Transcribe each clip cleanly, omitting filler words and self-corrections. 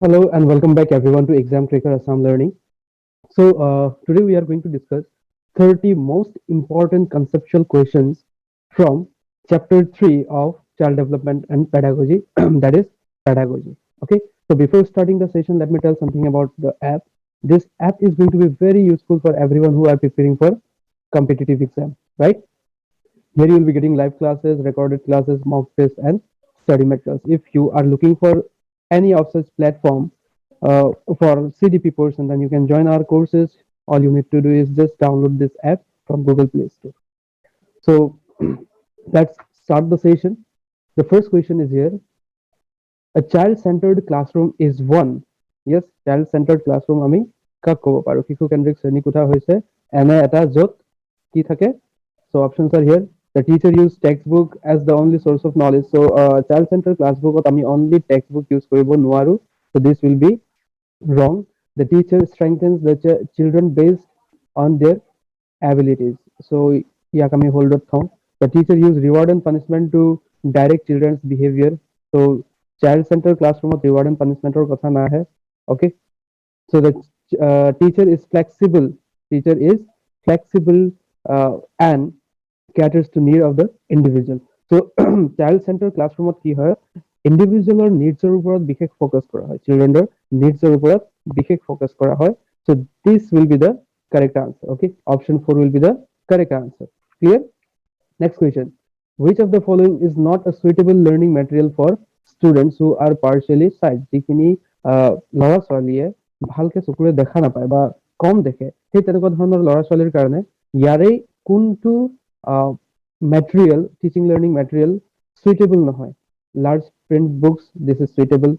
Hello and welcome back everyone to Exam Tracker Assam Learning. Today we are going to discuss 30 most important conceptual questions from chapter 3 of Child Development and Pedagogy, that is pedagogy. Okay, so before starting the session, let me tell something about the app. This app is going to be very useful for everyone who are preparing for competitive exam, right? Here you will be getting live classes, recorded classes, mock tests, and study materials. If you are looking for any of such platform for CDP person, then you can join our courses. All you need to do is just download this app from Google Play Store. So let's start the session. The first question is here. A child-centered classroom is one. Yes, child-centered classroom আমি কাক ক'ব পাৰো শিশু কেন্দ্ৰিক শ্ৰেণী কোঠা হৈছে এনে এটা য'ত কি থাকে so options are here. The teacher used textbook as the only source of knowledge. So child-centered classbook আমি only textbook use কৰিব নোৱাৰো. So this will be wrong. The teacher strengthens the children based on their abilities. So ইয়াক আমি হোল্ডত থওঁ. The teacher use reward and punishment to direct children's behavior. So child-centered classroom reward and punishment or কথা নাহে. Okay. So the teacher is flexible. Teacher is flexible and caters to need of the individual. So child centered classroom কি হয় ইন্ডিভিজুৱেলৰ নিডছৰ ওপৰত বিশেষ focus কৰা হয় চিলড্ৰেনৰ নিডছৰ ওপৰত বিশেষ ফোকাস কৰা হয় so this will be the correct answer. Okay, option 4 will be the correct answer. Clear? Next question. Which of the following is not a suitable learning material for students who are partially sight? যিখিনি ল'ৰা ছোৱালীয়ে ভালকে চকুৰে দেখা নাপায় বা কম দেখে সেই তেনেকুৱা ধৰণৰ ল'ৰা ছোৱালীৰ কাৰণে ইয়াৰে কোনটো material teaching learning material suitable নহয়? Large print books, this is suitable.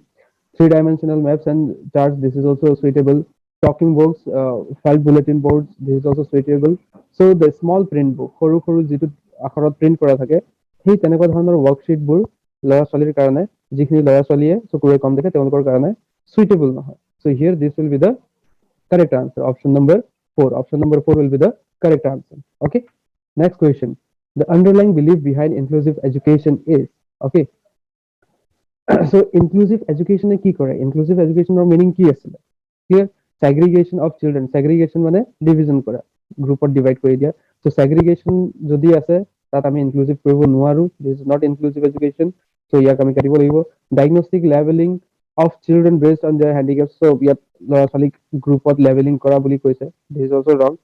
Three-dimensional maps and charts, this is also suitable. Talking books, file bulletin boards, this is also suitable. So the small print book সৰু সৰু যিটো আখৰত print কৰা থাকে সেই তেনেকুৱা ধৰণৰ ৱৰ্কশিটবোৰ ল'ৰা ছোৱালীৰ কাৰণে যিখিনি ল'ৰা ছোৱালীয়ে চকুৰে কম দেখে তেওঁলোকৰ কাৰণে suitable নহয়. So here this will be the correct answer. Option number 4. Option number 4 will be the correct answer. Okay. Next question. The underlying belief behind inclusive education is, okay. So inclusive education কি কৰে? Inclusive education or meaning কি আছিল? Clear? Segregation of children. Segregation মানে division কৰা, গ্ৰুপত divide কৰি দিয়া. So segregation যদি আছে তাত আমি inclusive কৰিব নোৱাৰো. This is not inclusive education. So ইয়াক আমি কাটিব লাগিব. Diagnostic labeling of children based on their handicaps. So ইয়াত ল'ৰা ছোৱালীক গ্ৰুপত leveling কৰা বুলি কৈছে. This is also wrong.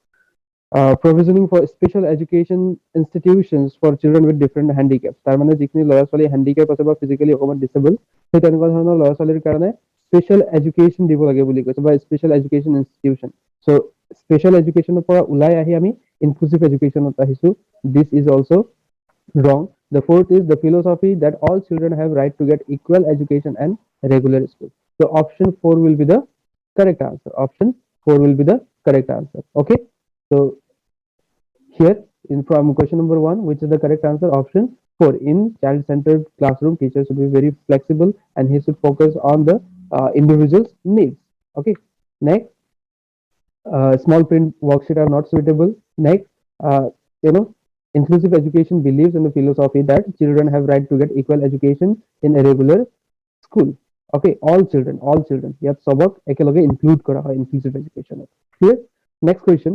Provisioning for special education institutions for children with different handicaps. তাৰ মানে যিখিনি ল'ৰা ছোৱালী handicap আছে বা physically অকমান disable সেই তেনেকুৱা ধৰণৰ ল'ৰা ছোৱালীৰ কাৰণে special education দিব লাগে বুলি কৈছে বা special education institution. So special education পৰা ওলাই আহি আমি inclusive education আহিছো. This is also wrong. The fourth is the philosophy that all children have right to get equal education and regular school. So option 4 will be the correct answer. Option 4 will be the correct answer. Okay. So here in from question number 1, which is the correct answer? Option 4. In child-centered classroom, teachers should be very flexible and he should focus on the individual's needs. Okay. Next, small print worksheet are not suitable. Next, uh, you know, inclusive education believes in the philosophy that children have right to get equal education in a regular school. Okay, all children, all children. ইয়াত সবক একেলগে include কৰা হয় inclusive education. Clear? Next question.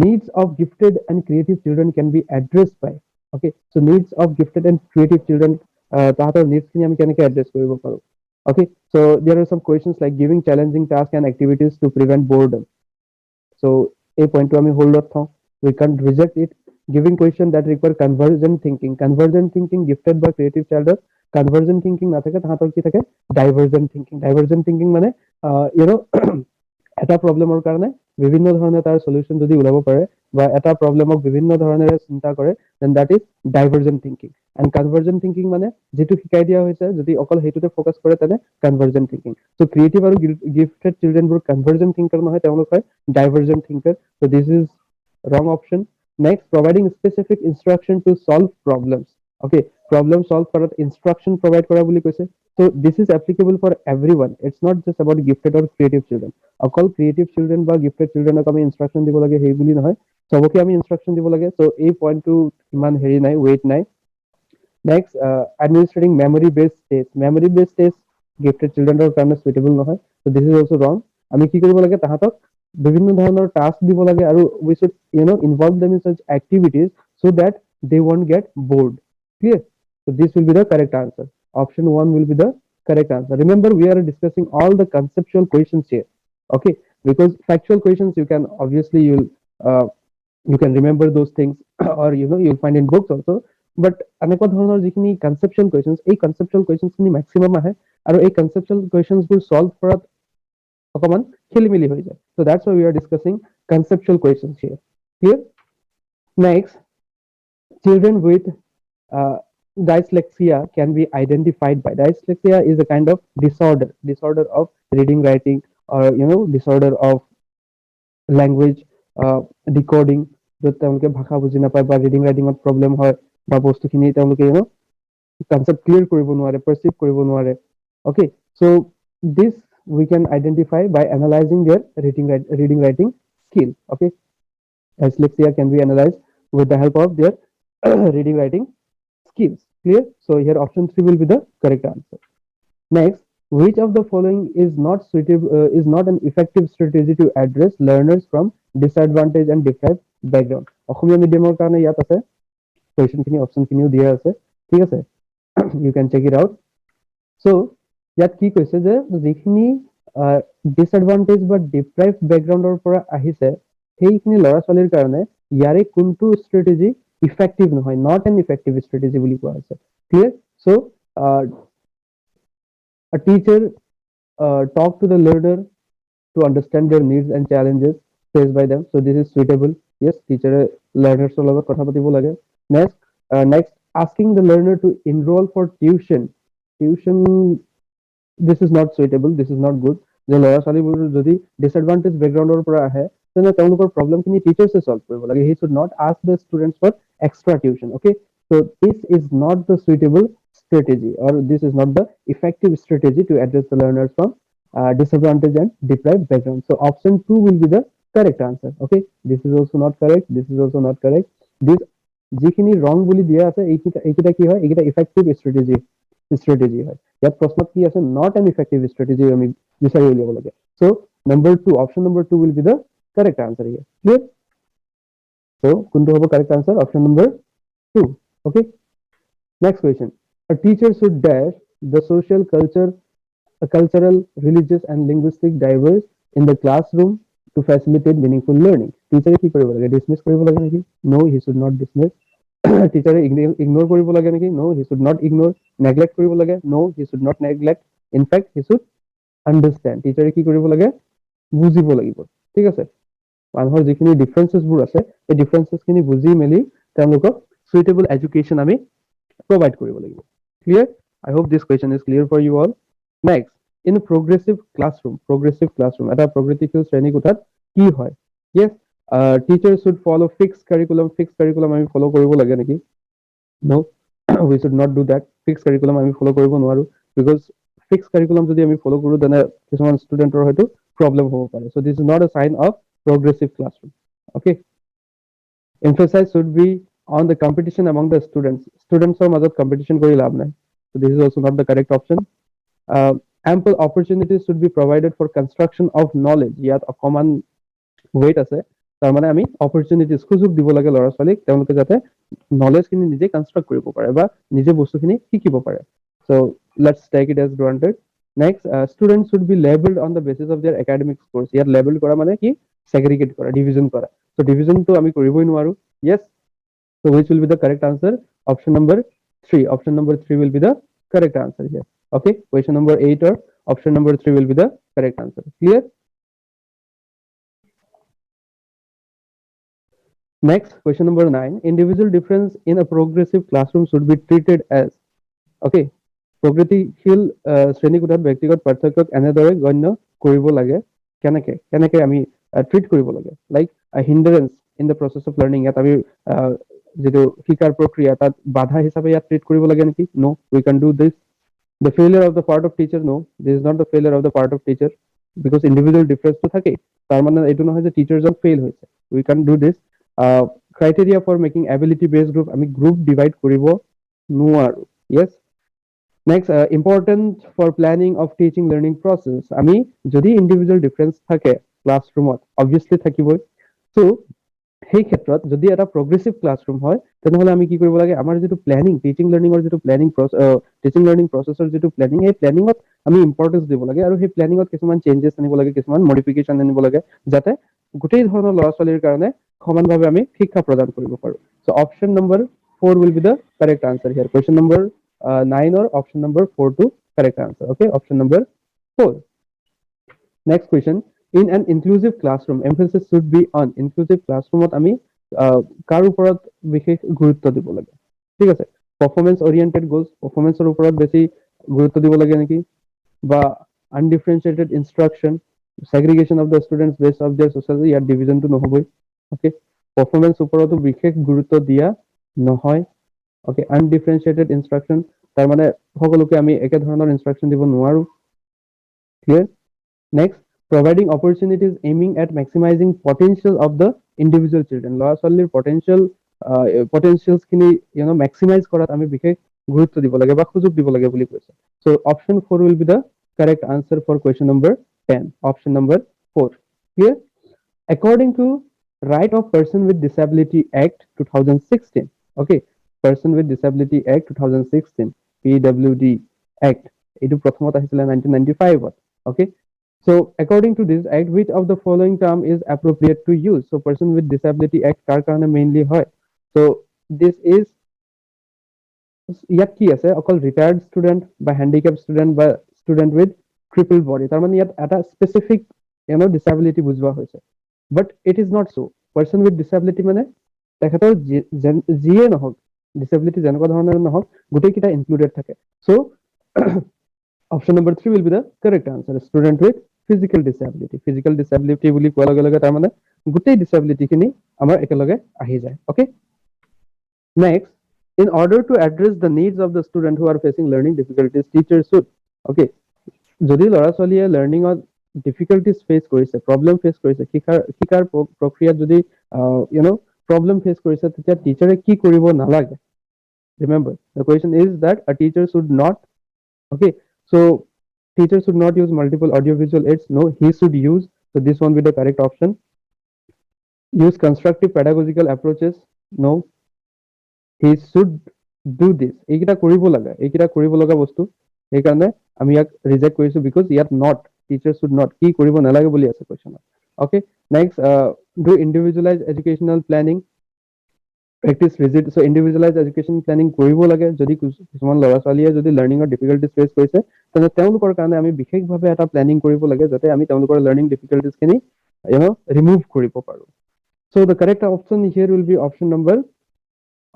Needs of gifted and creative children can be addressed by. Okay, so needs of gifted and creative children, তাহাঁতৰ needs খিনি আমি কেনেকৈ address কৰিব পাৰো? Okay, so there are some questions like giving challenging tasks and activities to prevent boredom. So a point to আমি hold up. We can't reject it. Giving question that require convergent thinking. Convergent thinking gifted by creative child convergent thinking না থাকে তাহাঁতৰ কি থাকে divergent thinking. Divergent thinking মানে এটা প্ৰব্লেমৰ কাৰণে বিভিন্ন ধৰণে তাৰ সলিউশন যদি ওলাব পাৰে বা এটা প্ৰব্লেমক বিভিন্ন ধৰণেৰে চিন্তা কৰে then that is divergent thinking. And convergent thinking মানে যেটো শিকাই দিয়া হৈছে যদি অকল হেতুতে ফোকাস কৰে তেনে convergent thinking. So creative আৰু gifted children বোৰ convergent thinker নহয় তেওঁলোক হয় divergent thinker. So this is wrong option. Next, providing specific instruction to solve problems. Okay, problem solve কৰাত instruction provide কৰা বুলি কৈছে. So this is applicable for everyone. It's not just about gifted or creative children. অকল creative children বা gifted childrenক আমি instruction দিব লাগে সেই বুলি নহয়, সবকে আমি instruction দিব লাগে. So এই পইণ্টটো ইমান হেৰি নাই, weight নাই. Next, administering memory based tests. Memory based tests gifted childrenৰ কাৰণে suitable নহয়. so this is also wrong. আমি কি কৰিব লাগে তাহাতক বিভিন্ন ধৰণৰ টাস্ক দিব লাগে আৰু we should involve them in such activities so that they won't get bored. Clear? So this will be the correct answer. Option 1 will be the correct answer. Remember, we are discussing all the conceptual questions here. Okay, because factual questions you can obviously you can remember those things or you'll find in books also, but এনেকুৱা ধৰণৰ যিখিনি conceptual questions, এই conceptual questions খিনি maximum আহে আৰু এই conceptual questions বোৰ solve কৰাত অকমান খেলিমেলি হৈ যায়. So that's why we are discussing conceptual questions here. Clear? Next, children with dyslexia can be identified by. Dyslexia is a kind of disorder of reading, writing, or disorder of language decoding. য'ত তেওঁলোকে ভাষা বুজি নাপায় বা reading ৰাইটিঙত problem হয় বা বস্তুখিনি তেওঁলোকে কনচেপ্ট ক্লিয়াৰ কৰিব নোৱাৰে, পাৰচিভ কৰিব নোৱাৰে. Okay, so this we can identify by analyzing their reading writing skill. Okay, dyslexia can be analyzed with the help of their reading writing skills. Clear? So here option 3 will be the correct answer. Next, which of the following is not suitable, is not an effective strategy to address learners from disadvantaged and deprived background? অসমীয়া মিডিয়ামৰ কাৰণে ইয়াত আছে question খিনি, option খিনিও দিয়া আছে, ঠিক আছে, you can check it out. So ইয়াত কি কৈছে যে যিখিনি ডিসএডভান্টেজ বা ডিপ্ৰাইভ বেকগ্ৰাউণ্ডৰ পৰা আহিছে সেইখিনি ল'ৰা ছোৱালীৰ কাৰণে ইয়াৰে কোনটো ষ্ট্ৰেটেজি ইফেক্টিভ নহয়, নট এন ইফেক্টিভ ষ্ট্ৰেটেজি বুলি কোৱা হৈছে. Clear? So a teacher talk to the learner to understand their needs and challenges faced by them. So this is suitable. Yes, teacher learners লগত কথা পাতিব লাগে. Next, asking the learner to enroll for tuition. This is not suitable, this is not good. যে ল'ৰা ছোৱালীবোৰ যদি ডিসএডভান্টেজ বেকগ্ৰাউণ্ডৰ পৰা আহে তেনে তেওঁলোকৰ প্ৰব্লেমখিনি টিচাৰ্ছে সলভ কৰিব লাগে. He should not ask the students for extra tuition. Okay, so this is not the suitable strategy, or this is not the effective strategy to address the learners from disadvantaged and deprived background. So option 2 will be the correct answer. Okay, this is also not correct, this is also not correct. This যিখিনি wrong বুলি দিয়া আছে এইকেইটা কি হয়, এইকেইটা effective strategy হয়. ইয়াত প্ৰশ্নত কি আছে, not an effective strategy আমি বিচাৰি উলিয়াব লাগে. So number 2, option number 2 will be the correct answer here. Clear? So কোনটো হ'ব correct answer? Option number 2. Okay, next question. A teacher should dash the cultural, religious and linguistic diverse in the classroom to facilitate meaningful learning. Teacher কি কৰিব লাগে, dismiss কৰিব লাগে নেকি? No, he should not dismiss. Teacher ignore কৰিব লাগে নেকি? No, he should not ignore. Neglect কৰিব লাগে? No, he should not neglect. In fact, he should understand. Teacher কি কৰিব লাগে, বুজিব লাগিব. ঠিক আছে, মানুহৰ যিখিনি ডিফাৰেন্সেছ বোৰ আছে এই ডিফাৰেন্সেছ খিনি বুজি মেলি তেওঁলোকক সুইটেবল এডুকেশ্যন আমি provide কৰিব লাগিব. Clear? I hope this question is clear for you all. Next, in a progressive classroom, এটা প্ৰগতিশীল শ্ৰেণী কোঠাত কি হয়? Yes, teachers should follow fixed curriculum আমি follow কৰিব লাগে নেকি? No, we should not do that. Fixed curriculum আমি follow কৰিব নোৱাৰো, because fixed curriculum যদি আমি follow কৰো তেনে কিছুমান ষ্টুডেন্টৰ হয়তো problem হ'ব পাৰে. So this is not a sign of progressive classroom. Okay, emphasis should be on the competition among the students or মাজত competition কৰি লাভ নাই. So this is also not the correct option. Ample opportunities should be provided for construction of knowledge. ইয়াত অকমান weight আছে, তাৰ মানে আমি opportunities সুযোগ দিব লাগে ল'ৰা ছোৱালীক তেওঁলোকে যাতে knowledge খিনি নিজে construct কৰিব পাৰে বা নিজে বস্তুখিনি শিকিব পাৰে. So let's take it as granted. Next, students should be labeled on the basis of their academic scores. ইয়াত label কৰা মানে কি, segregate কৰা, division কৰা. So division to আমি কৰিবই নোৱাৰো. Yes, so which will be the correct answer? Option number 3. Option number 3 will be the correct answer here. Okay, question number 8 or option number 3 will be the correct answer. Clear? Next, question number 9. Individual difference in a progressive classroom should be treated as. Okay, প্ৰগতিশীল শ্ৰেণীকোঠাত ব্যক্তিগত পাৰ্থক্যক এনেদৰে গণ্য কৰিব লাগে, কেনেকে আমি treat কৰিব লাগে, like hindrance in the process of learning. ইয়াত আমি যেটো শিকাৰ প্ৰক্ৰিয়া তাত বাধা হিচাপে ইয়াত ট্ৰিট কৰিব লাগে নেকি? No, we can do this. The failure of the part of teacher? No, this is not the failure of the part of teacher, because individual difference to থাকে, তার মানে এটো নহয় যে টিচার জন ফেল হৈছে. We can do this. Criteria for making ability based group, আমি group divide কৰিব নোৱাৰো. Yes, Next, important for planning of teaching learning process. আমি যদি individual difference থাকে ক্লাছৰুমত obviously থাকিবই। So সেই ক্ষেত্ৰত যদি এটা progressive classroom হয় তেনেহলে আমি কি কৰিব লাগে আমাৰ যিটো প্লেনিং টিচিং লাৰ্নিংৰ যিটো প্লেনিং টিচিং লাৰ্নিং প্ৰচেছৰ যিটো প্লেনিং এই প্লেনিঙত আমি ইম্পৰ্টেন্স দিব লাগে আৰু সেই প্লেনিঙত কিছুমান চেঞ্জেছ আনিব লাগে কিছুমান মডিফিকেশ্যন আনিব লাগে যাতে গোটেই ধৰণৰ ল'ৰা ছোৱালীৰ কাৰণে সমানভাৱে আমি শিক্ষা প্ৰদান কৰিব পাৰো so option number 4 will be the correct answer here question number 9 or option number 4 to correct answer okay option number 4 next question in an inclusive classroom emphasis should be on inclusive classroomত আমি কাৰ ওপৰত বিশেষ গুৰুত্ব দিব লাগে ঠিক আছে performance ওৰিয়েন্টেড গোলছ পাৰফৰমেন্সৰ ওপৰত বেছি গুৰুত্ব দিব লাগে নেকি বা undifferentiated instruction segregation of the students based of their social ইয়াৰ ডিভিজনটো নহবই ওকে পাৰফৰমেন্স ওপৰতো বিশেষ গুৰুত্ব দিয়া নহয় ওকে undifferentiated instruction তাৰ মানে সকলোকে আমি একে ধৰণৰ ইনষ্ট্ৰাকচন দিব নোৱাৰো clear next providing opportunities aiming at maximizing potential of the individual children ল'ৰা ছোৱালীৰ potentials খিনি maximize কৰাত আমি বিশেষ গুৰুত্ব দিব লাগে বা সুযোগ দিব লাগে বুলি কৈছে so option 4 will be the correct answer for question number 10 option number 4 clear according to right of person with disability act 2016 okay person with disability act 2016 pwd act এইটো প্ৰথমত আহিছিলে 1995 okay so according to this act which of the following term is appropriate to use so person with disability act কাৰ কাৰণে mainly হয় so this is ইয়াত কি আছে অকল retired student বা হেণ্ডিকেপ ষ্টুডেণ্ট বা ষ্টুডেণ্ট উইথ ট্ৰিপল বডি তাৰমানে ইয়াত এটা স্পেচিফিক ডিচাবিলিটি বুজোৱা হৈছে but it is not so' person with disability মানে তেখেতৰ যিয়ে নহওক ডিচেবিলিটি যেনেকুৱা ধৰণৰ নহওক গোটেইকেইটা ইনক্লুডেড থাকে so' option number 3 will be the correct answer student with physical disability বুলি কোৱাৰ লগে লগে তাৰমানে গোটেই ডিচেবিলিটিখিনি আমাৰ একেলগে আহি যায় okay next in order to address the needs of the student who are facing learning difficulties teachers should okay যদি ল'ৰা ছোৱালীয়ে লাৰ্ণিঙত ডিফিকাল্টিজ ফেচ কৰিছে প্ৰব্লেম ফেচ কৰিছে শিকাৰ প্ৰক্ৰিয়াত যদি প্ৰব্লেম ফেচ কৰিছে তেতিয়া টিচাৰে কি কৰিব নালাগে remember the question is that a teacher should not okay so teacher should not use multiple audiovisual aids no he should use so this one be the correct option use constructive pedagogical approaches no he should do this এইকেইটা কৰিব লগা বস্তু সেইকাৰণে আমি ইয়াক reject কৰিছো because ইয়াত not teacher should not কি কৰিব নালাগে বুলি আছে কোৱেশ্যনত okay next do individualise educational planning practice rigid so' individualise education planning কৰিব লাগে যদি কিছুমান ল'ৰা ছোৱালীয়ে যদি লাৰ্ণিঙৰ ডিফিকাল্টিজ ফেচ কৰিছে তেন্তে তেওঁলোকৰ কাৰণে আমি বিশেষভাৱে এটা প্লেনিং কৰিব লাগে যাতে আমি তেওঁলোকৰ লাৰ্ণিং ডিফিকাল্টিজখিনি ৰিমুভ কৰিব পাৰো so' the correct option here will be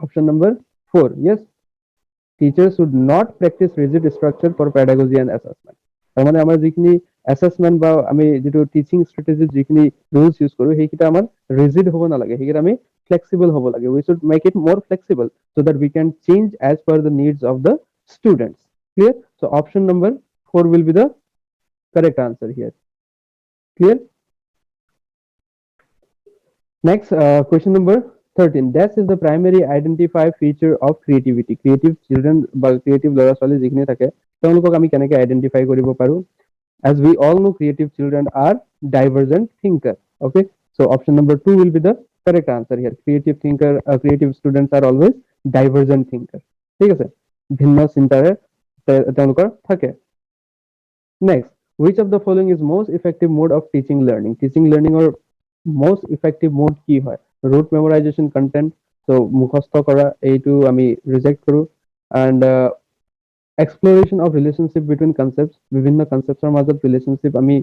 option number 4 yes teachers should not practice rigid structure for pedagogy and assessment তাৰমানে আমাৰ যিখিনি assessment বা আমি যেটো টিচিং ষ্ট্ৰেটেজি যিখিনি rules use কৰো সেইকিটা আমাৰ rigid হ'ব নালাগে সেইকিটা আমি flexible হ'ব লাগে we should make it more flexible so that we can change as per the needs of the students clear so option number 4 will be the correct answer here clear next question number 13 dash is the primary identify feature of creativity creative children বা creative ল'ৰা ছোৱালী যিখিনি থাকে তেওঁলোকক আমি কেনেকৈ identify কৰিব পাৰো as we all know creative children are divergent thinker okay so option number 2 will be the correct answer here creative students are always divergent thinker ঠিক আছে ভিন্ন চিন্তাৰে তেওঁলোকৰ থাকে next which of the following is most effective mode of teaching learning or most effective mode কি হয় rote memorization content so মুখস্থ কৰা এইটো আমি ৰিজেক্ট কৰো and exploration of relationship between concepts বিভিন্ন কনসেপ্টৰ মাজত ৰিলেশনশিপ আমি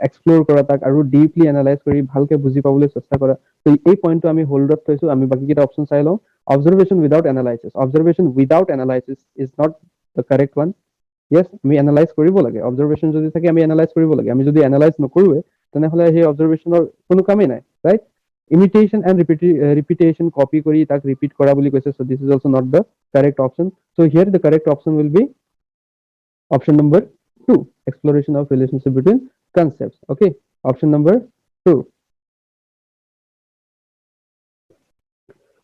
এক্সপ্লোৰ কৰা তাক আৰু ডিপলি এনালাইজ কৰি ভালকে বুজি পাবলৈ চেষ্টা কৰা তো এই পইণ্টটো আমি হোল্ডত থৈছো আমি বাকিকেইটা অপশ্যন চাই লওঁ observation without analysis is not the correct one yes আমি এনালাইজ কৰিব লাগে অবজাৰভেশ্যন যদি থাকে আমি এনালাইজ কৰিব লাগে আমি যদি এনালাইজ নকৰোৱে তেনেহলে সেই অবজাৰভেশ্যনৰ কোনো কামেই নাই right imitation and repetition copy kori tak repeat kora boli koise so this is also not the correct option so here the correct option will be option number 2 exploration of relationship between concepts okay option number 2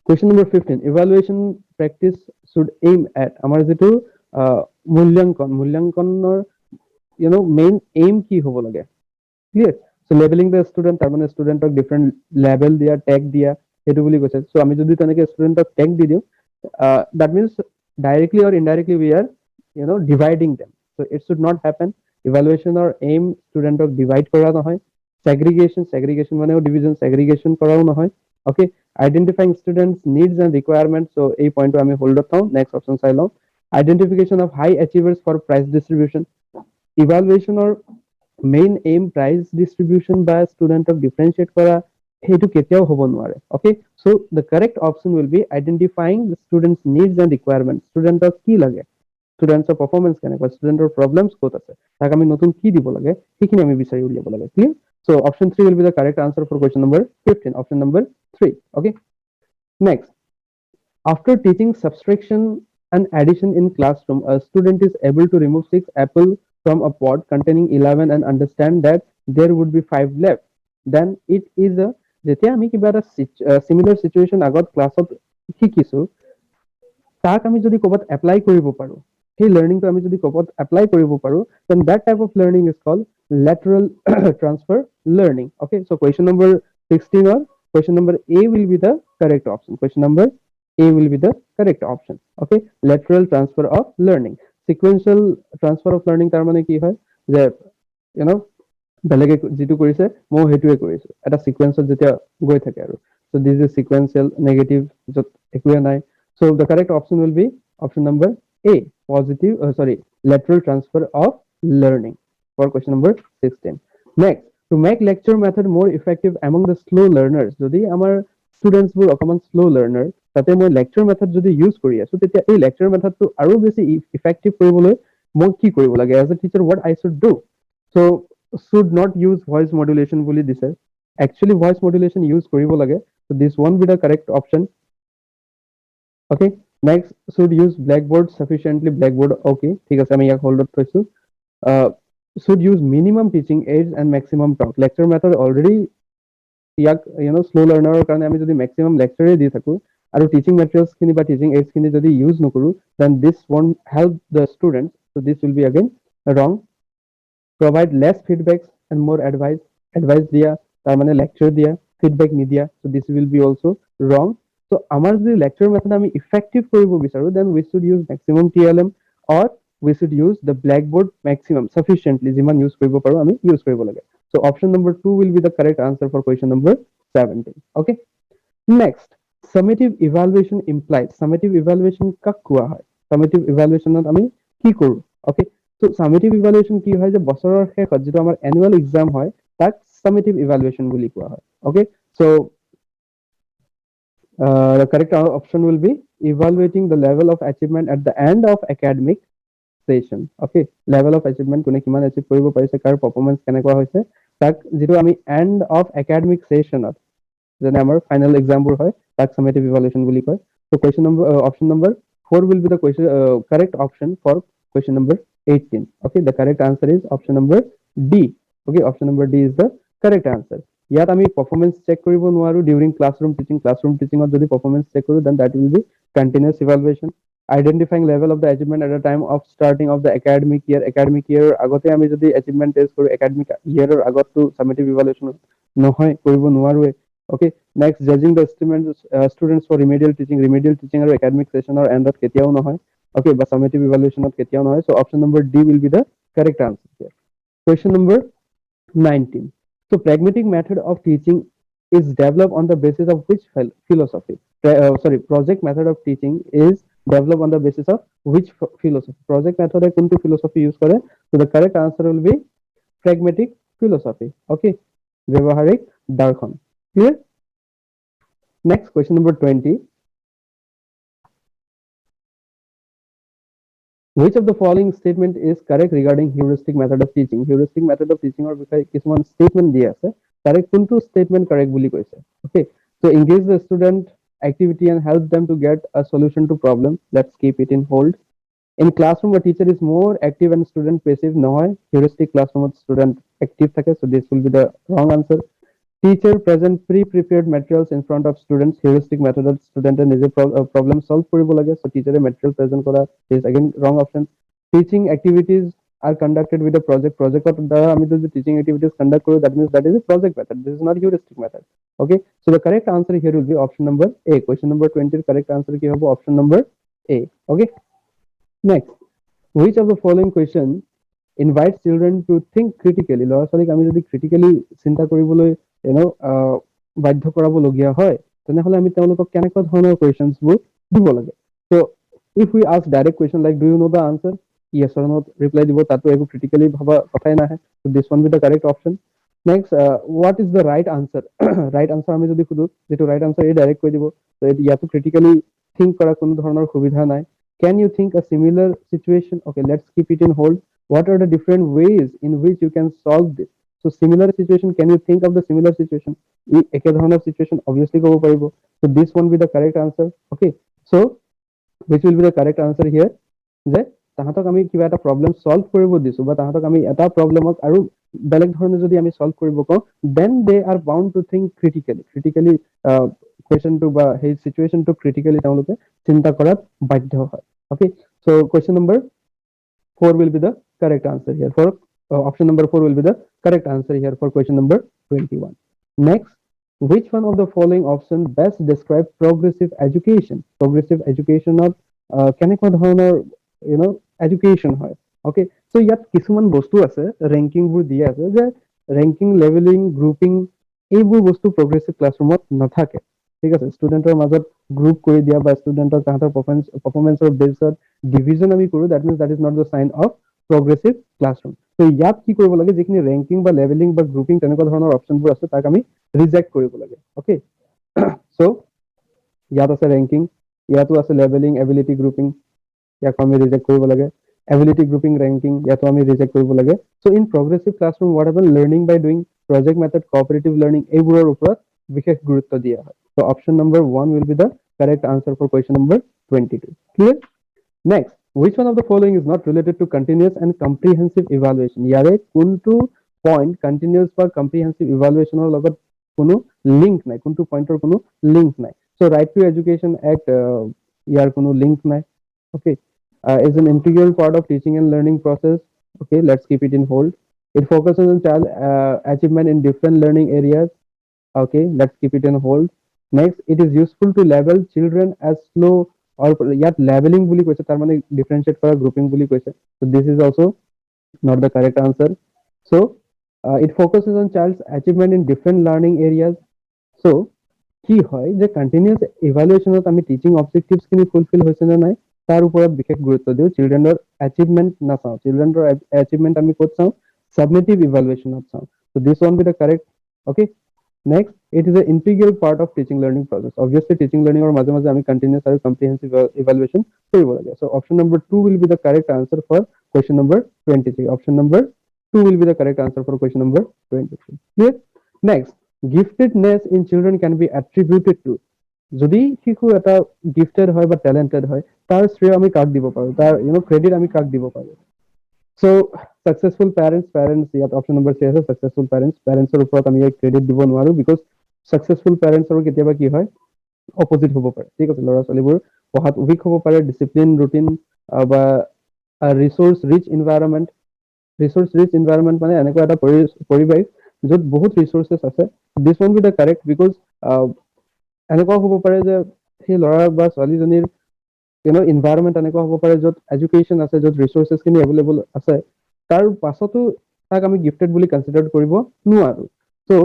question number 15 evaluation practice should aim at amar jetu মূল্যাঙ্কনৰ main aim কি হ'ব লাগে clear so labelling the student তাৰমানে ষ্টুডেণ্টক different label দিয়া tag দিয়া সেইটো বুলি কৈছে সো আমি যদি তেনেকৈ ষ্টুডেণ্টক টেগ দি দিওঁ that means directly or indirectly we are dividing them so it should not happen evaluation or aim studentক divide কৰা নহয় segregation মানেও division segregation কৰাও নহয় okay identifying students needs and requirements so এই পইণ্টটো আমি হোল্ডত থওঁ next option চাই লওঁ identification of high achievers for prize distribution evaluation or main aim prize distribution বা ষ্টুডেণ্টক differentiate কৰা সেইটো কেতিয়াও হ'ব নোৱাৰে okay so the correct option will be identifying the students needs and requirements ষ্টুডেণ্টক কি লাগে ষ্টুডেণ্টৰ পাৰফৰমেন্স কেনেকুৱা ষ্টুডেণ্টৰ প্ৰবলেমছ ক'ত আছে তাক আমি নতুন কি দিব লাগে সেইখিনি আমি বিচাৰি উলিয়াব লাগে clear so option 3 will be the correct answer for question number 15 option number 3 okay next after teaching subtraction and addition in classroom a student is able to remove 6 apple from a pot containing 11 and understand that there would be 5 left then it is a যেতিয়া আমি কিবা এটা সিমিলাৰ situation আগত ক্লাছত শিকিছো তাক আমি যদি ক'বাত এপ্লাই কৰিব পাৰো সেই লাৰ্নিংটো আমি যদি ক'বাত এপ্লাই কৰিব পাৰো then that type of learning is called lateral transfer learning okay so question number 16 or question number A will be the correct option question number A will be the correct option okay lateral transfer of learning sequential transfer of learning তাৰ মানে কি হয় যে বেলেগে যেটো কৰিছে মই হেতুৱে কৰিছো এটা সিকোয়েন্সত যেতিয়া গৈ থাকে আৰু so this is sequential negative যত একোৱে নাই so the correct option will be option number A positive lateral transfer of learning for question number 16 next to make lecture method more effective among the slow learners যদি আমাৰ students বোৰ অকমান slow learner তাতে মই lecture method যদি use কৰি আছো তেতিয়া এই lecture method টো আৰু বেছি effective কৰিবলৈ মই কি কৰিব লাগে as a teacher what I should do so should not use voice modulation বুলি দিছে actually voice modulation use কৰিব লাগে so this won't be the correct option okay next should use blackboard sufficiently blackboard okay ঠিক আছে আমি ইয়াক হোল্ডত থৈছো should use minimum teaching aids and maximum talk lecture method already ইয়াক slow learner কাৰণে আমি যদি maximum lecture দি থাকো আৰু teaching materials খিনি বা teaching aids খিনি যদি use নকৰো then this won't help the students so this will be again wrong provide less feedbacks and more advice দিয়া তাৰ মানে lecture দিয়া feedback নিদিয়া so this will be also wrong so আমাৰ যদি lecture method আমি effective কৰিব বিচাৰো then we should use maximum TLM or we should use the blackboard maximum sufficiently যিমান use কৰিব পাৰো আমি use কৰিব লাগে so option number 2 will be the correct answer for question number 17 okay next summative evaluation implies summative evaluation কাক কোৱা হয় summative evaluation আমি কি কৰো okay so summative evaluation কি হয় যে বছৰৰ শেষত যেটো আমাৰ annual exam হয় তাক summative evaluation বুলি কোৱা হয় okay so the correct option will be evaluating the level of achievement at the end of academic session okay level of achievement কোনে কিমান achieve কৰিব পাৰিছে কাৰ performance কেনেকুৱা হৈছে তাক যেটো আমি end of academic session যেনে আমাৰ final exam বোৰ হয় তাক summative evaluation বুলি কয় so question number option number 4 will be the question correct option for question number 18 okay the correct answer is option number D okay option number D is the correct answer ইয়াত আমি performance check কৰিব নোৱাৰো during classroom teaching ত যদি performance check কৰো then that will be continuous evaluation identifying level of the achievement at the time of starting of the academic year আগতে আমি যদি achievement test কৰো academic year আগতটো summative evaluation নহয় কৰিব নোৱাৰোৱে okay next judging the students for remedial teaching আৰু academic session or end কেতিয়াও নহয় okay but summative evaluation কেতিয়াও নহয় so option number D will be the correct answer here question number 19 so pragmatic method of teaching is developed on the basis of which philosophy project method of teaching is developed on the basis of which philosophy project method e kuntu philosophy use kore so the correct answer will be pragmatic philosophy okay vyavaharik darshan clear next question number 20 which of the following statement is correct regarding heuristic method of teaching or because কিছুমান statement দিয়া আছে তাৰে কোনটো statement correct বুলি কৈছে okay so engage the student activity and help them to get a solution to problem let's keep it in hold in classroom a teacher is more active and student passive নহয় heuristic classroom student active থাকে so this will be the wrong answer teacher present pre-prepared materials in front of students heuristic method of student নিজে problem solve কৰিব লাগে so teacher material present কৰা is again wrong option teaching activities are conducted with a project দ্বারা আমি যদি teaching activities conduct করি, that means that is a project method. This is not heuristic method. Okay, so the correct answer here will be option number A. Question number 20 এর correct answer কি হবে? Option number A. Okay, next, which of the following question invites children to think critically? ল'ৰা ছোৱালীক আমি যদি critically চিন্তা কৰিবলৈ বাধ্য কৰাবলগীয়া হয়, তেনেহ'লে আমি তেওঁলোকক কেনেকুৱা ধৰণৰ কুৱেশ্যনছবোৰ দিব লাগে? So if we ask direct question like, do you know the answer? Yes or no reply দিব, তাতো একো critically ভাবা কথাই নাহে. So this one be the correct option. Next, what is the right answer? Right answer আমি যদি সুধো, যেটো right answer এই direct কৈ দিব. So ইয়াতো critically think কৰা কোনো ধৰণৰ সুবিধা নাই. Can you think a similar situation? Okay, let's keep it in hold. What are the different ways in which you can solve this? So similar situation, can you think of the similar situation? একে ধৰণৰ situation obviously ক'ব পাৰিব. So this one be the correct answer. Okay, so which will be the correct answer here? যে তাহাঁতক আমি কিবা এটা problem solve কৰিব দিছো বা তাহাঁতক আমি এটা প্ৰব্লেমক আৰু বেলেগ ধৰণে যদি আমি সলভ কৰিব কওঁ, then they are bound to think critically কুৱেশ্যনটো বা সেই চিটুৱেশ্যনটো critically তেওঁলোকে চিন্তা কৰাত বাধ্য হয়. Okay, so question number 4 will be the correct answer here. For option number 4 will be the correct answer here for question number 21. Next, which one of the following options best describe progressive education? Progressive education of কেনেকুৱা ধৰণৰ education হয়. Okay, so ইয়াত কিছুমান বস্তু আছে, ৰেংকিংবোৰ দিয়া আছে যে ৰেংকিং, লেভেলিং, গ্ৰুপিং এইবোৰ বস্তু progressive classroomত নাথাকে. ঠিক আছে, ষ্টুডেণ্টৰ মাজত গ্ৰুপ কৰি দিয়া বা ষ্টুডেণ্টৰ তাহাঁতৰ পাৰফৰ্মেঞ্চৰ বেছত ডিভিজন আমি কৰোঁ, that means that is not the sign of progressive classroom. So ইয়াত কি কৰিব লাগে, যিখিনি ৰেংকিং বা লেভেলিং বা গ্ৰুপিং তেনেকুৱা ধৰণৰ অপশ্যনবোৰ আছে তাক আমি ৰিজেক্ট কৰিব লাগে. Okay, so ইয়াত আছে ৰেংকিং, ইয়াতো আছে লেভেলিং, এবিলিটি গ্ৰুপিং, ইয়াকো আমি ৰিজেক্ট কৰিব লাগে. এবিলিটি গ্ৰুপিং, ৰেংকিং ইয়াতো আমি ৰিজেক্ট কৰিব লাগে. So in progressive classroom what happen, learning by doing, project method, cooperative learning এইবোৰৰ ওপৰত বিশেষ গুৰুত্ব দিয়া হয়. So option number 1 will be the correct answer for question number 22. Clear? Next, which one of the following is not related to continuous and comprehensive evaluation? ইয়াৰে কোনটো point continuous বা কম্প্ৰিহেনসিভ ইভালুৱেশ্যনৰ লগত কোনো লিংক নাই, কোনটো পইণ্টৰ কোনো লিংক নাই? So right to education act ইয়াৰ কোনো লিংক নাই. Okay, is an integral part of teaching and learning process. Okay, let's keep it in hold. It focuses on child achievement in different learning areas. Okay, let's keep it in hold. Next, it is useful to label children as slow or yet labeling বুলি কৈছে, তাৰ মানে differentiate কৰা, grouping বুলি কৈছে. So this is also not the correct answer. So it focuses on child's achievement in different learning areas. So কি হয় যে কন্টিনিউয়াস ইভালুৱেশ্যনত আমি টিচিং অবজেক্টিভছ খিনি ফুলফিল হৈছে নে নাই তাৰ ওপৰত বিশেষ গুৰুত্ব দিওঁ, চিলড্ৰেনৰ এচিভমেন্ট নাচাওঁ. চিলড্ৰেনৰ এচিভমেন্ট আমি ক'ত চাওঁ? সাবমিটিভ ইভালুৱেশ্যনত চাওঁ. So this one be the correct. Okay, next, it is an integral part of teaching learning process. Obviously teaching learning or মাজে মাজে আমি continuous আৰু comprehensive evaluation কৰিব লাগে. So option number 2 will be the correct answer for question number 23. Option number 2 will be the correct answer for question number 23. Clear? Next, giftedness in children can be attributed to. যদি শিশু এটা gifted হয় বা talented হয়, তাৰ শ্ৰেয় আমি কাক দিব পাৰো, তাৰ ক্ৰেডিট আমি কাক দিব পাৰো? So successful parents ইয়াত অপশন নম্বৰ সি আছে, successful parentsৰ ওপৰত আমি ক্ৰেডিট দিব নোৱাৰো, বিকজ successful parentsৰ কেতিয়াবা কি হয়, অপোজিট হ'ব পাৰে. ঠিক আছে, ল'ৰা ছোৱালীবোৰ পঢ়াত উইক হ'ব পাৰে, ডিসিপ্লিন, ৰুটিন বা resource rich environment. Resource rich environment মানে এনেকুৱা এটা পৰিৱেশ য'ত বহুত ৰিসোৰ্সেস আছে. This one B the correct, because এনেকুৱা হ'ব পাৰে যে সেই ল'ৰা বা ছোৱালীজনীৰ এনভায়ৰনমেন্ট এনেকুৱা হ'ব পাৰে য'ত এডুকেশ্যন আছে, য'ত ৰিসোৰ্সেস খিনি এভেইলেবল আছে, তাৰ পাছতো তাক আমি গিফটেড বুলি কনসিডাৰ কৰিব নোৱাৰো. সো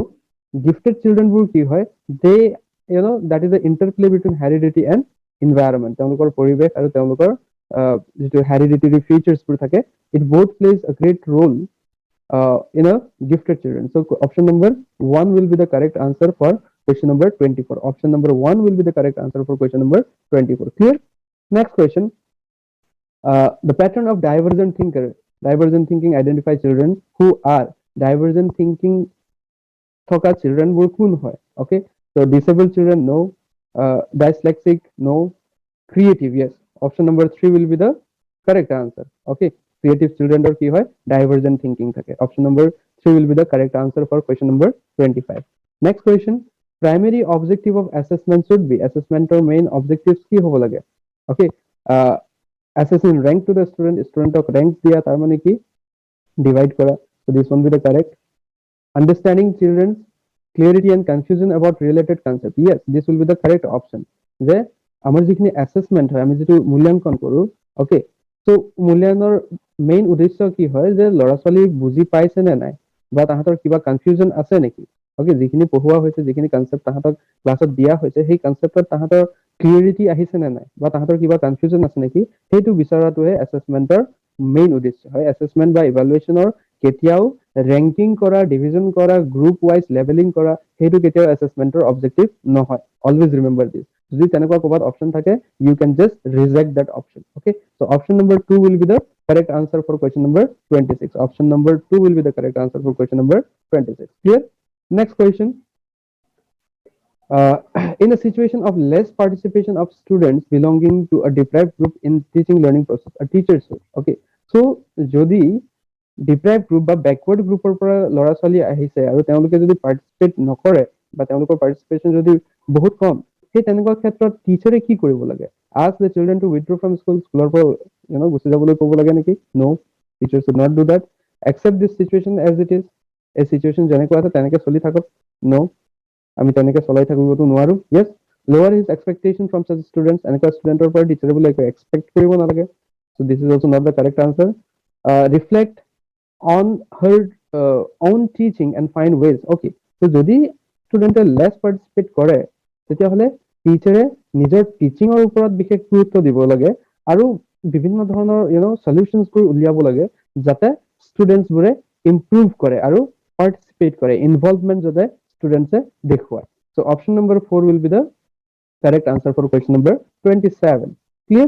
গিফটেড চিলড্ৰেনবোৰ কি হয়, দে that is the interplay between heredity and environment. তেওঁলোকৰ পৰিৱেশ আৰু তেওঁলোকৰ যিটো hereditary features বোৰ থাকে, it both plays a great role in a gifted children. So option number 1 will be the correct answer for question number 24. Option number 1 will be the correct answer for question number 24. Clear? Next question. The pattern of divergent thinking identify children who are divergent thinking থকা children বোৰ কোন হয়? Okay, so disabled children, no. Dyslexic, no. Creative, yes. Option number 3 will be the correct answer. Okay, creative children or কি হয়, divergent thinking থাকে. Option number 3 will be the correct answer for question number 25. Next question. Primary objective of assessment should be, assessment or main objectives কি হ'ব লাগে? Okay, Assessing rank to the student of rank দিয়া তার মানে কি divide করা, so this one be the correct. Understanding children's clarity and confusion about related concept, yes, this will be the correct option. যে আমার যিখিনি assessment হয়, আমি যেটো মূল্যাঙ্কন কৰো, okay, so মূল্যায়নৰ মেইন উদ্দেশ্য কি হয় যে ল'ৰা ছোৱালী বুজি পাইছে নে নাই বা তাহাঁতৰ কিবা কনফিউজন আছে নেকি, okay, যিখিনি পঢ়োৱা হৈছে, যিখিনি কনসেপ্ট তাহাঁতক ক্লাছত দিয়া হৈছে, সেই কনসেপ্টত তাহাঁতৰ ক্লিয়াৰিটি আহিছে নে নাই বা তাহাঁতৰ কিবা কনফিউজন আছে নেকি, সেইটো বিচৰাটোহে এছেছমেন্টৰ মেইন উদ্দেশ্য হয়। এছেছমেন্ট বা ইভালুৱেশ্যনৰ কেতিয়াও ৰেংকিং কৰা, ডিভিজন কৰা, গ্ৰুপ ৱাইজ লেভেলিং কৰা, সেইটো কেতিয়াও এছেছমেন্টৰ অবজেক্টিভ নহয়। অলৱেজ ৰিমেম্বাৰ দিছ। যদি তেনেকুৱা ক'ৰবাত অপশ্যন থাকে, you can just reject that option. Okay, so option number 2 will be the correct answer for question number 26. Option number 2 will be the correct answer for question number 26. Clear? Next question. Uh, in a situation of less participation of students belonging to a deprived group in teaching learning process, a teacher should, okay, so যদি deprive group বা backward গ্ৰুপৰ পৰা ল'ৰা ছোৱালী আহিছে আৰু তেওঁলোকে যদি পাৰ্টিচিপেট নকৰে বা তেওঁলোকৰ পাৰ্টিচিপেশ্যন যদি বহুত কম, সেই তেনেকুৱা ক্ষেত্ৰত টিচাৰে কি কৰিব লাগে? Ask the children to withdraw from স্কুলৰ পৰা গুচি যাবলৈ ক'ব লাগে নেকি? No, teacher should not do that. Except this situation as it is, এই চিটুৱেশ্যন যেনেকুৱা আছে তেনেকে চলি থাকক? নো, আমি তেনেকে চলাই থাকিবতো নোৱাৰো। Yes, lower his expectation from such students, এনেকুৱা ষ্টুডেণ্টৰ পৰা টিচাৰে বোলে একো এক্সপেক্ট কৰিব নালাগে। So' this is also' not the correct answer. Reflect on her own teaching and find ways. Okay, so যদি ষ্টুডেণ্টে লেছ পাৰ্টিচিপেট কৰে তেতিয়াহ'লে টিচাৰে নিজৰ টিচিঙৰ ওপৰত বিশেষ গুৰুত্ব দিব লাগে আৰু বিভিন্ন ধৰণৰ সলিউশনছবোৰ উলিয়াব লাগে যাতে ষ্টুডেণ্টছবোৰে ইম্প্ৰুভ কৰে আৰু পাৰ্টিচিপেট কৰে, ইনভলভমেণ্ট যাতে ষ্টুডেণ্টছে দেখুৱায়। So option number 4 will be the correct answer for question number 27. Clear?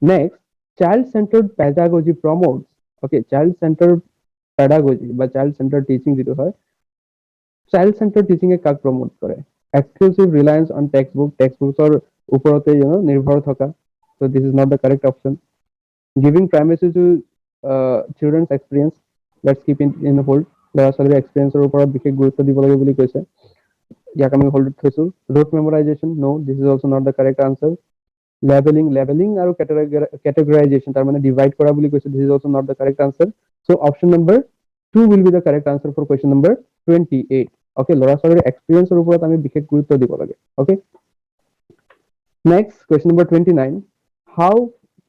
Next, child-centered pedagogy promotes, okay, child-centered pedagogy বা চাইল্ড সেন্টার টিচিং যেটো হয়, চাইল্ড সেন্টার টিচিং এ কাক প্রমোট করে? এক্সক্লুসিভ রিলায়েন্স অন টেক্সটবুকসৰ ওপৰতে নিৰ্ভৰ থকা। So this is not the correct option. Giving primacy to children's experience, let's keep it in hold. ল'ৰা ছোৱালীৰ এক্সপিৰিয়েন্সৰ ওপৰত বিশেষ গুৰুত্ব দিব লাগে বুলি কৈছে, ইয়াক আমি হোল্ডত থৈছো। Rote memorisation, no, this is also not the correct answer. Labelling আৰু কেটেগৰাইজেশ্যন, তাৰ মানে ডিভাইড কৰা বুলি কৈছে, this is also not the correct answer. So option number 2 will be the correct answer for question number 28. Okay, ল'ৰা ছোৱালীৰ এক্সপিৰিয়েন্সৰ ওপৰত আমি বিশেষ গুৰুত্ব দিব লাগে। Okay, next question number 29. How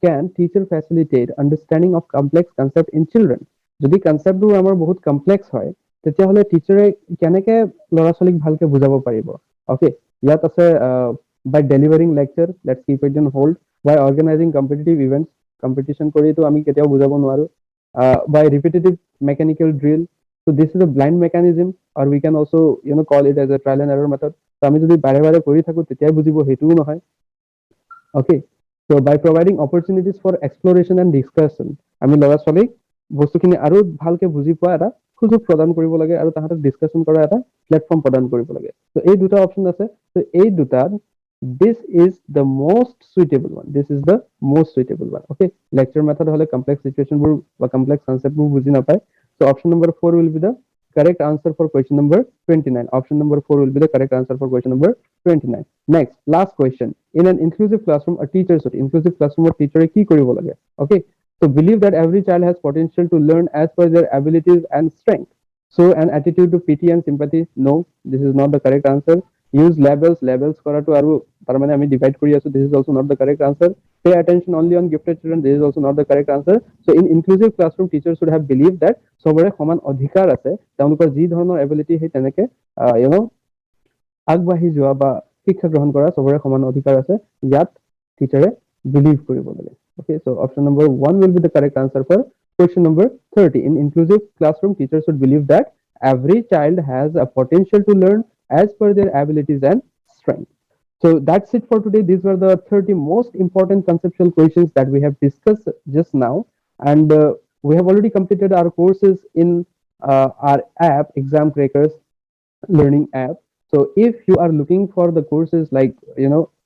can teacher facilitate understanding of complex concept in children? যদি কনসেপ্টবোৰ আমাৰ বহুত কমপ্লেক্স হয় তেতিয়াহ'লে টিচাৰে কেনেকে ল'ৰা ছোৱালীক ভালকে বুজাব পাৰিব? Okay, ইয়াত আছে by delivering lecture, let's keep it on hold. By organizing competitive events, competition কৰিতো আমি কেতিয়াও বুজাব নোৱাৰো। By repetitive mechanical drill, so this is a blind mechanism, or we can also call it as a trial and error method. So আমি যদি বাৰে বাৰে কৰি থাকো তেতিয়াই বুজিব, সেইটোও নহয়। Okay, so by providing opportunities for exploration and discussion, আমি ল'ৰা ছোৱালীক বস্তুখিনি আৰু ভালকে বুজি পোৱা এটা সুযোগ প্ৰদান কৰিব লাগে আৰু তাহাঁতক ডিসকাশন কৰা এটা প্লেটফৰ্ম প্ৰদান কৰিব লাগে। তো এই দুটা অপশন আছে, তো এই দুটা this is the most suitable one. This is the most suitable one. Okay, lecture method hole complex situation bur ba complex concept bur buji na pae. So option number 4 will be the correct answer for question number 29. Option number 4 will be the correct answer for question number 29. Next, last question. In an inclusive classroom, a teacher should, inclusive classroom or teacher ki koribo lage? Okay, so believe that every child has potential to learn as per their abilities and strength. So an attitude to pity and sympathy, no, this is not the correct answer. Use labels কৰাটো আৰু তাৰ মানে আমি divide কৰি আছো, this is also not the correct answer. Pay attention only on gifted children, this is also not the correct answer. So in inclusive classroom, teachers should have believed that সবৰে সমান অধিকাৰ আছে, তেওঁলোকৰ যি ধৰণৰ এবিলিটি সেই তেনেকে আগবাঢ়ি যোৱা বা শিক্ষা গ্ৰহণ কৰা সবৰে সমান অধিকাৰ আছে, ইয়াত টিচাৰে বিলিভ কৰিব লাগে। Okay, so option number 1 will be the correct answer for question number 30. In inclusive classroom, teachers should believe that every child has a potential to learn as per their abilities and strength. So that's it for today. These were the 30 most important conceptual questions that we have discussed just now. And we have already completed our courses in our app, Exam Crackers Learning app. So if you are looking for the courses like,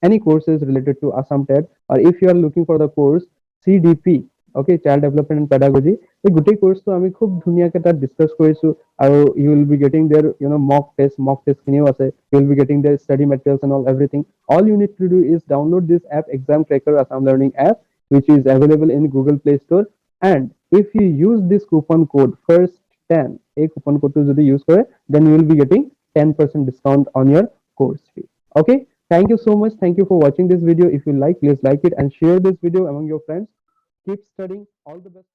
any courses related to Assam TET, or if you are looking for the course CDP, okay, Child Development and Pedagogy, এই গোটেই কোর্সটো আমি খুব ধুনীয়াকে তাত discuss কৰিছো আৰু you will be getting their mock test খিনিও আছে, you will be getting their study materials and everything. All you need to do is download this app, Exam Cracker Assam Learning app. which is available in Google Play Store. And if you use this coupon code first 10, a coupon code to jodi use kore, then you will be getting 10% discount on your course fee. Okay, thank you so much. Thank you for watching this video. If you like, please like it and share this video among your friends. Keep studying. All the best.